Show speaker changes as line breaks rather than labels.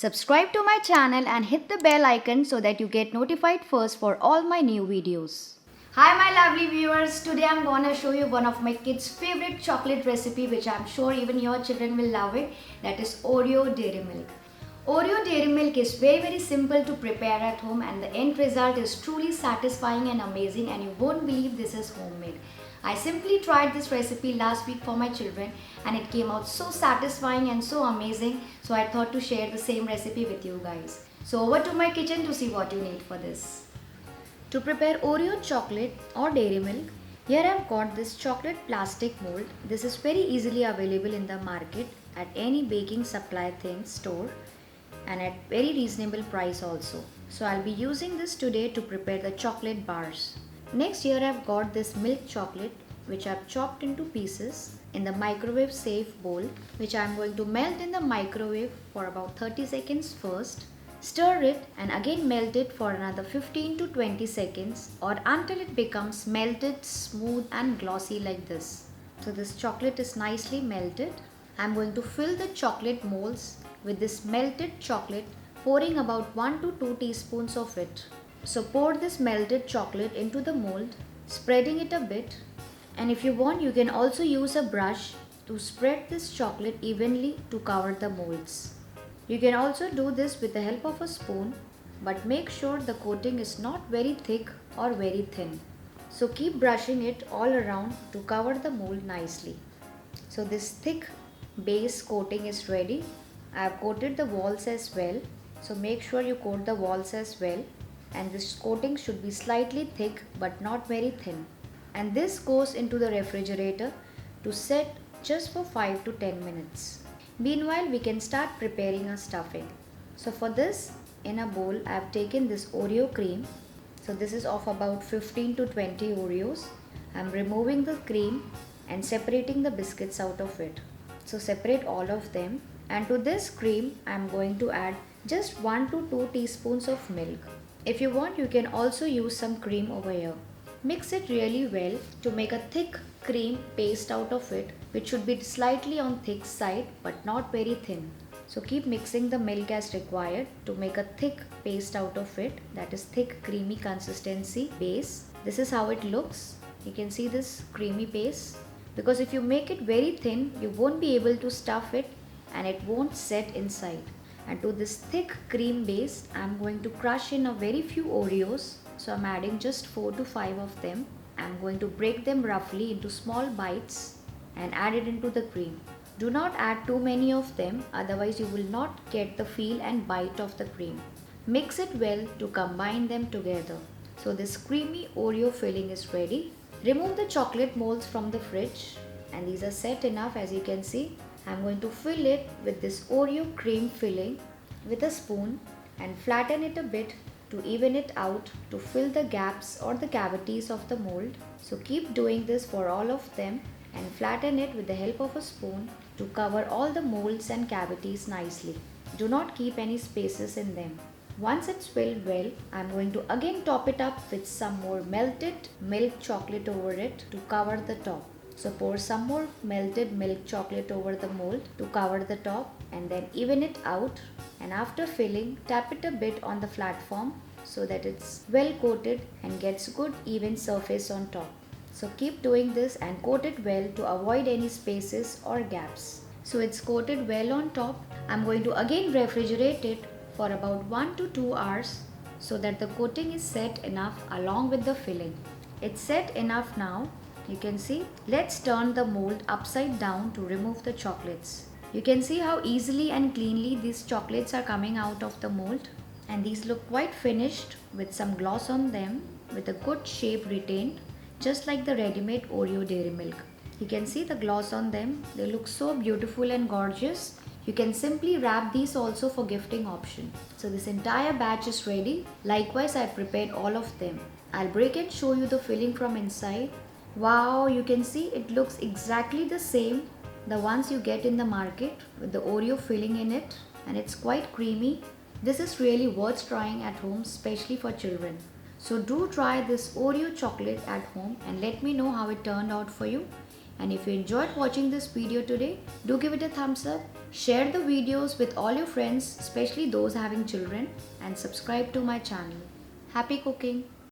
Subscribe to my channel and hit the bell icon so that you get notified first for all my new videos. Hi my lovely viewers, today I'm gonna show you one of my kids' favorite chocolate recipe which I'm sure even your children will love it, that is Oreo Dairy Milk. Oreo Dairy Milk is very simple to prepare at home and the end result is truly satisfying and amazing and you won't believe this is homemade. I simply tried this recipe last week for my children and it came out so satisfying and so amazing, so I thought to share the same recipe with you guys. So over to my kitchen to see what you need for this. To prepare Oreo chocolate or dairy milk, here I've got this chocolate plastic mold. This is very easily available in the market at any baking supply thing store and at very reasonable price also. So I'll be using this today to prepare the chocolate bars. Next here I've got this milk chocolate which I've chopped into pieces in the microwave safe bowl, which I'm going to melt in the microwave for about 30 seconds first. Stir it and again melt it for another 15 to 20 seconds or until it becomes melted, smooth and glossy like this. So this chocolate is nicely melted. I'm going to fill the chocolate molds with this melted chocolate, pouring about 1 to 2 teaspoons of it. So pour this melted chocolate into the mold, spreading it a bit, and if you want you can also use a brush to spread this chocolate evenly to cover the molds. You can also do this with the help of a spoon, but make sure the coating is not very thick or very thin. So keep brushing it all around to cover the mold nicely. So this thick base coating is ready. I have coated the walls as well, so make sure you coat the walls as well. And this coating should be slightly thick but not very thin. And this goes into the refrigerator to set just for 5 to 10 minutes. Meanwhile, we can start preparing our stuffing. So for this, in a bowl, I have taken this Oreo cream. So this is of about 15 to 20 Oreos. I am removing the cream and separating the biscuits out of it. So separate all of them. And to this cream, I am going to add just 1 to 2 teaspoons of milk. If you want, you can also use some cream over here. Mix it really well to make a thick cream paste out of it, which should be slightly on thick side but not very thin. So keep mixing the milk as required to make a thick paste out of it, that is thick creamy consistency base. This is how it looks. You can see this creamy paste, because if you make it very thin, you won't be able to stuff it and it won't set inside. And to this thick cream base, I am going to crush in a very few Oreos. So I am adding just 4 to 5 of them. I am going to break them roughly into small bites and add it into the cream. Do not add too many of them, otherwise you will not get the feel and bite of the cream. Mix it well to combine them together. So this creamy Oreo filling is ready. Remove the chocolate molds from the fridge and these are set enough, as you can see. I'm going to fill it with this Oreo cream filling with a spoon and flatten it a bit to even it out to fill the gaps or the cavities of the mold. So keep doing this for all of them and flatten it with the help of a spoon to cover all the molds and cavities nicely. Do not keep any spaces in them. Once it's filled well, I'm going to again top it up with some more melted milk chocolate over it to cover the top. So pour some more melted milk chocolate over the mold to cover the top and then even it out, and after filling, tap it a bit on the platform so that it's well coated and gets good even surface on top. So keep doing this and coat it well to avoid any spaces or gaps. So it's coated well on top. I'm going to again refrigerate it for about 1 to 2 hours so that the coating is set enough along with the filling. It's set enough now. You can see. Let's turn the mold upside down to remove the chocolates. You can see how easily and cleanly these chocolates are coming out of the mold, and these look quite finished with some gloss on them with a good shape retained, just like the ready-made Oreo Dairy Milk. You can see the gloss on them. They look so beautiful and gorgeous. You can simply wrap these also for gifting option. So this entire batch is ready. Likewise, I prepared all of them. I'll break and show you the filling from inside. Wow, you can see it looks exactly the same, the ones you get in the market with the Oreo filling in it, and it's quite creamy. This is really worth trying at home, especially for children. So do try this Oreo chocolate at home and let me know how it turned out for you. And if you enjoyed watching this video today, do give it a thumbs up, Share the videos with all your friends, especially those having children, and subscribe to my channel. Happy cooking!